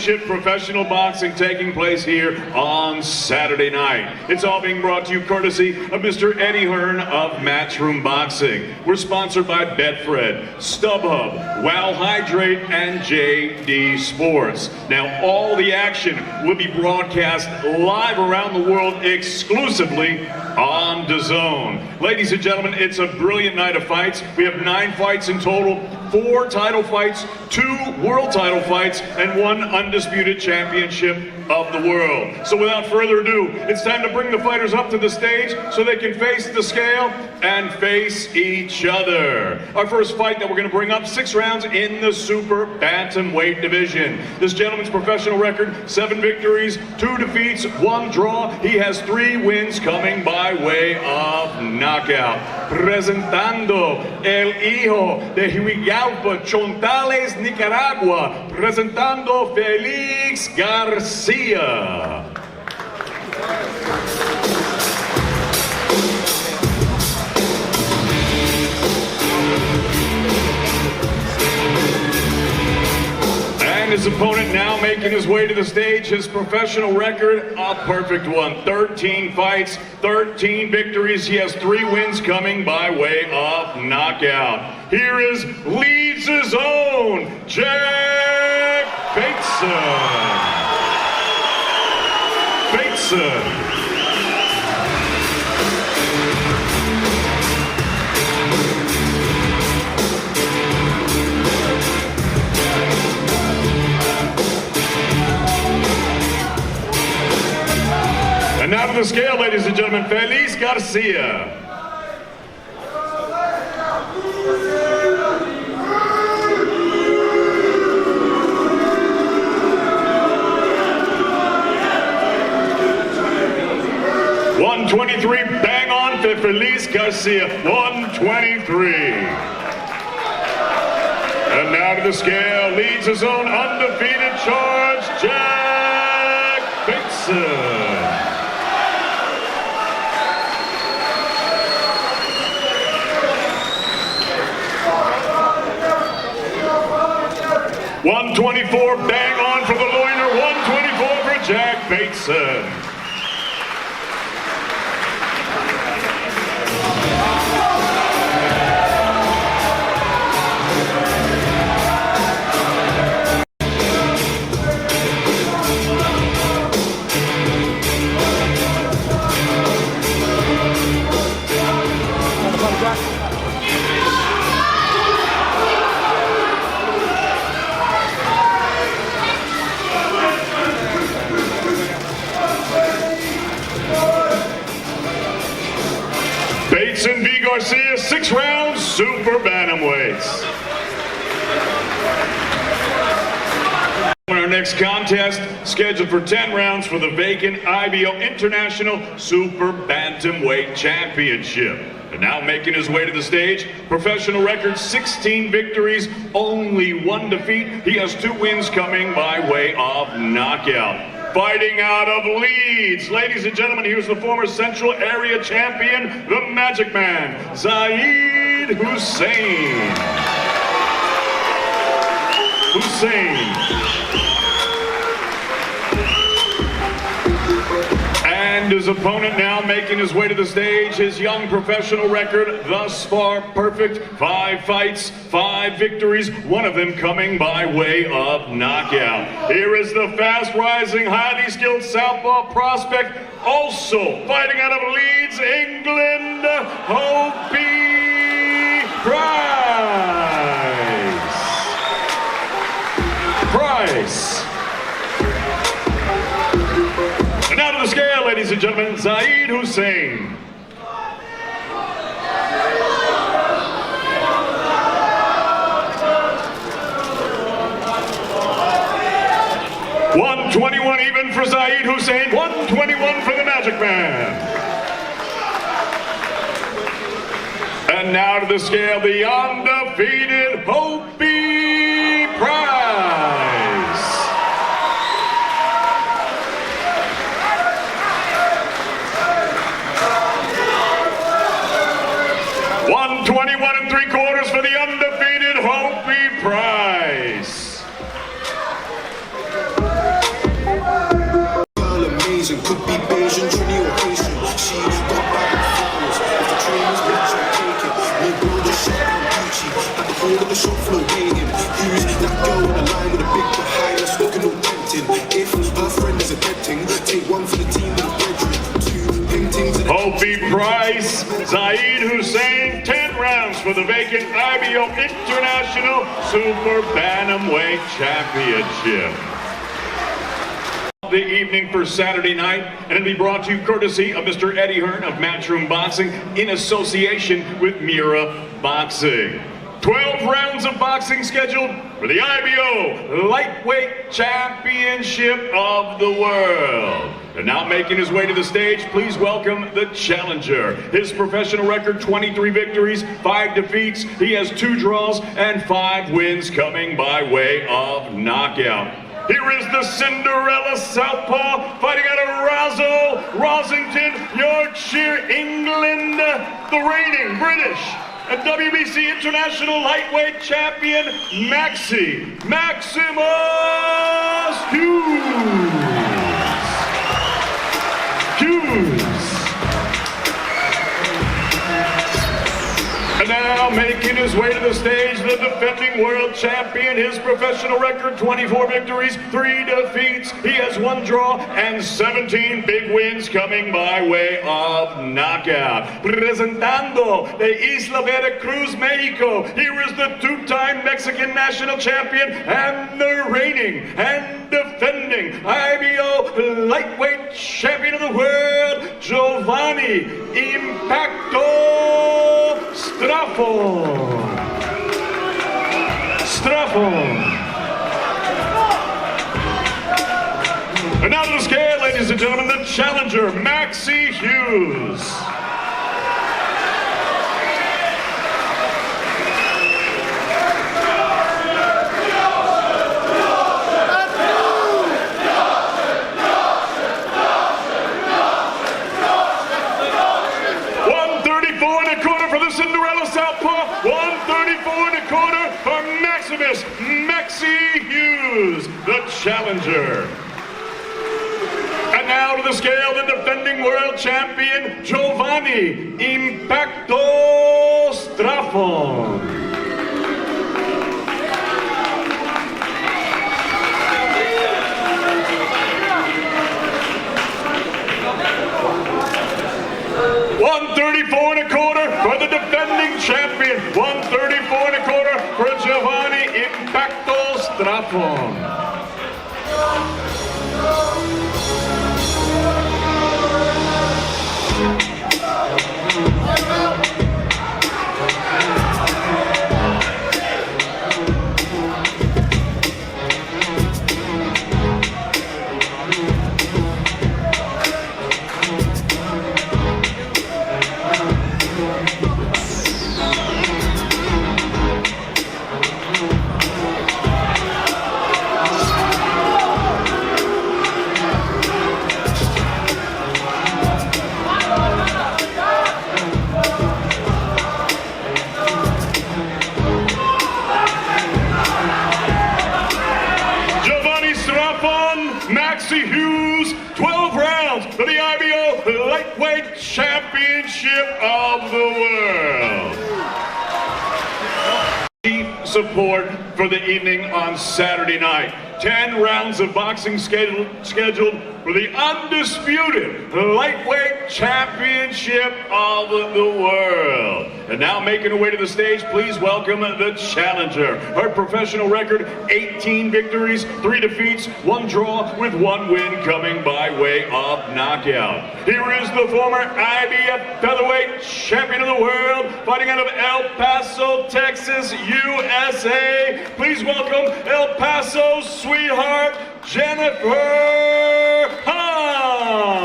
Championship professional boxing taking place here on Saturday night. It's all being brought to you courtesy of Mr. Eddie Hearn of Matchroom Boxing. We're sponsored by Betfred, StubHub, Wow Hydrate, and JD Sports. Now, all the action will be broadcast live around the world exclusively on DAZN. Ladies and gentlemen, it's a brilliant night of fights. We have 9 fights in total, 4 title fights, 2 world title fights, and 1 undisputed championship of the world. So without further ado, it's time to bring the fighters up to the stage so they can face the scale and face each other. Our first fight that we're going to bring up, 6 rounds in the super bantamweight division. This gentleman's professional record, 7 victories, 2 defeats, 1 draw. He has 3 wins coming by way of knockout. Presentando el hijo de Huigalpa, Chontales, Nicaragua, presentando Felix Garcia. And his opponent now making his way to the stage, his professional record, a perfect one. 13 fights, 13 victories. He has 3 wins coming by way of knockout. Here is Leeds' own Jack Bateson. And now to the scale, ladies and gentlemen, Felix Garcia. $123, bang on for Felix Garcia, 123. And now to the scale, leads his own undefeated charge, Jack Bateson. $124, bang on for the loiner, 124 for Jack Bateson. Bateson v. Garcia, 6 rounds, super bantamweights. Our next contest, scheduled for 10 rounds for the vacant IBO International Super Bantamweight Championship. And now making his way to the stage, professional record, 16 victories, only 1 defeat. He has 2 wins coming by way of knockout. Fighting out of Leeds, ladies and gentlemen, here's the former Central Area Champion, the Magic Man, Zaid Hussein. And his opponent now making his way to the stage, his young professional record thus far perfect, 5 fights, 5 victories, 1 of them coming by way of knockout. Here is the fast rising, highly skilled southpaw prospect, also fighting out of Leeds, England, Hopi Price. And now to the scale, ladies and gentlemen, Zaid Hussein. $121 even for Zaid Hussein, 121 for the Magic Man. And now to the scale, the undefeated Hopi Price. $121 3/4 for the undefeated Hopi Price. Asian, Trini or Haitian. She got back with flowers. If the trainers match, I'll take it. Me build a shop on Gucci. At the whole of the shop floor waiting. Who's that girl in the line with a big behind us looking all tempting? If her friend is a dead thing, take one for the team with a bedroom. Two paintings and Opie Price, Zaid Hussein, 10 rounds for the vacant IBO International Super Bantamweight Championship. The evening for Saturday night, and it'll be brought to you courtesy of Mr. Eddie Hearn of Matchroom Boxing in association with Mira Boxing. 12 rounds of boxing scheduled for the IBO Lightweight Championship of the World. And now making his way to the stage, please welcome the challenger. His professional record, 23 victories, 5 defeats. He has 2 draws and 5 wins coming by way of knockout. Here is the Cinderella Southpaw, fighting out of Rosington, Yorkshire, England, the reigning British and WBC International Lightweight Champion, Maximus Hughes. And now making his way to the stage, the defending world champion, his professional record, 24 victories, 3 defeats. He has 1 draw and 17 big wins coming by way of knockout. Presentando de Isla Veracruz, Mexico, here is the 2-time Mexican national champion and the reigning and defending IBO lightweight champion of the world, Giovanni Impacto Strafford. And now to the scale, ladies and gentlemen, the challenger, Maxie Hughes. Cinderella Southpaw, 134 1/4 for Maximus Maxie Hughes, the challenger. And now to the scale, the defending world champion, Giovanni Impacto Strafford. $134 for the defending champion. 134 1/4 for Giovanni Impacto Strafford. Maxie Hughes, 12 rounds for the IBO Lightweight Championship of the World. Chief support for the evening on Saturday night. 10 rounds of boxing scheduled for the undisputed Lightweight Championship of the World. And now making her way to the stage, please welcome the challenger. Her professional record, 18 victories, 3 defeats, 1 draw with 1 win coming by way of knockout. Here is the former IBF Featherweight Champion of the World, fighting out of El Paso, Texas, USA. Please welcome El Paso sweetheart, Jennifer Hearn.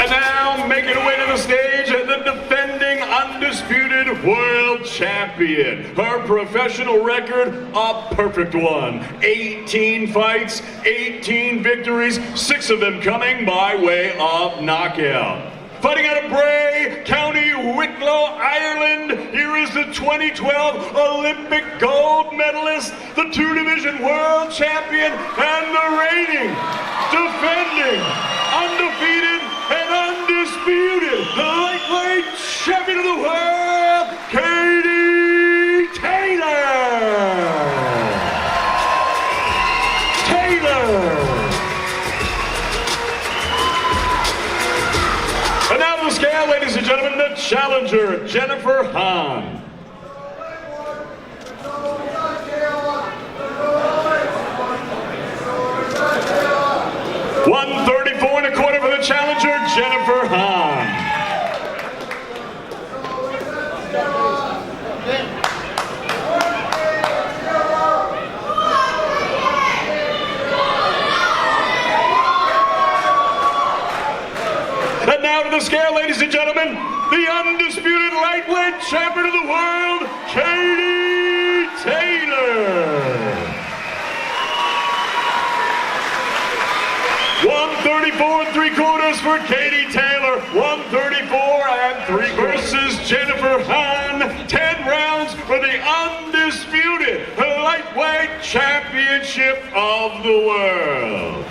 And now making her way to the stage, the defending undisputed world champion. Her professional record, a perfect one. 18 fights, 18 victories, 6 of them coming by way of knockout. fighting out of Bray, County Wicklow, Ireland. Here is the 2012 Olympic gold medalist, the two-division world champion, and the reigning, defending, undefeated, and undisputed lightweight champion of the world, Katie Taylor. And now to the scale, ladies and gentlemen, the challenger, Jennifer Hearn. 134 1/4 for the challenger, Jennifer Hearn. And now to the scale, ladies and gentlemen, the undisputed lightweight champion of the world, Katie Taylor. 134 3/4 for Katie Taylor. 134 3/4 versus Jennifer Hearn. 10 rounds for the undisputed lightweight championship of the world.